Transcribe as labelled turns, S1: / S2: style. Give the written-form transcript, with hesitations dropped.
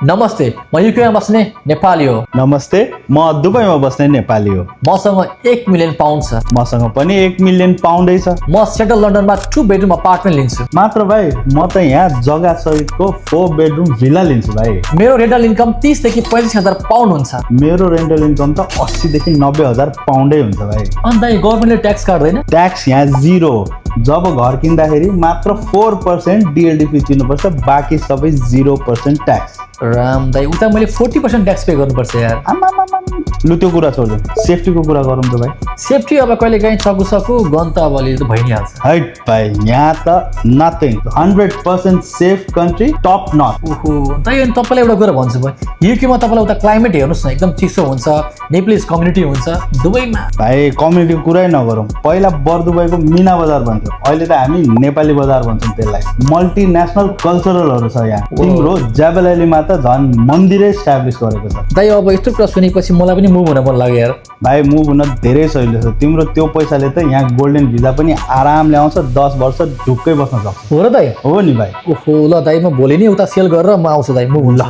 S1: नमस्ते, म युकेमा बस्ने नेपाली हो।
S2: नमस्ते, म दुबईमा बस्ने नेपाली हो।
S1: मसँग 1 मिलियन पाउन्ड छ।
S2: मसँग पनि 1 मिलियन पाउन्डै छ।
S1: म सेन्ट्रल लन्डनमा 2 बेडरुम अपार्टमेन्ट लिन्छु।
S2: मात्र भाइ, म त यहाँ जग्गा सहितको 4 बेडरुम भिला लिन्छु भाइ।
S1: मेरो रेन्टल इन्कम 30 देखि 35,000 पाउन्ड हुन्छ।
S2: मेरो रेन्टल इन्कम त 80 देखि 90,000 पाउन्डै हुन्छ भाइ।
S1: अन्त गभर्मेन्टले ट्याक्स काट्दैन?
S2: ट्याक्स यहाँ 0। जब घर किन्दाखेरि मात्र 4% डिएलडिपी तिर्नुपर्छ, बाँकी सबै 0% ट्याक्स।
S1: राम दाइ, उता मैले 40% ट्याक्स पे गर्नुपर्छ यार।
S2: लु त्यो कुरा छोड्दै सेफ्टीको कुरा गरौँ त भाइ।
S1: सेफ्टी अब कहिले काहीँ सकु गन त अब अलि त भइ नै हाल्छ।
S2: हैट भाइ, यहाँ त नथिङ। 100% सेफ कन्ट्री, टप नच।
S1: ओहो, दाइ अनि तपाईँलाई एउटा कुरा भन्छु भाइ, युकेमा तपाईँलाई उता क्लाइमेट हेर्नुहोस् न, एकदम चिसो हुन्छ, नेप्लिज कम्युनिटी हुन्छ। दुबईमा
S2: भाइ कम्युनिटीको कुरै नगरौँ। पहिला बरदुबईको मिना बजार भन्थ्यो, अहिले त हामी नेपाली बजार भन्छौँ त्यसलाई। मल्टिनेसनल कल्चरलहरू छ यहाँ। तिम्रो ज्याबेललीमा त झन् मन्दिरै इस्टाब्लिस गरेको छ।
S1: दाइ अब यस्तो कुरा सुनेपछि मलाई पनि मुभ हुन मन लाग्यो यार।
S2: भाइ मुभ हुन धेरै सजिलो छ। तिम्रो त्यो पैसाले त यहाँ गोल्डन भिजा पनि आरामले आउँछ, 10 वर्ष ढुक्कै बस्न सक्छ।
S1: हो र दाइ?
S2: हो नि भाइ।
S1: ओहो, ल दाइ म भोलि नै उता सेल गरेर म आउँछु दाइ, मुभ हुन्छ।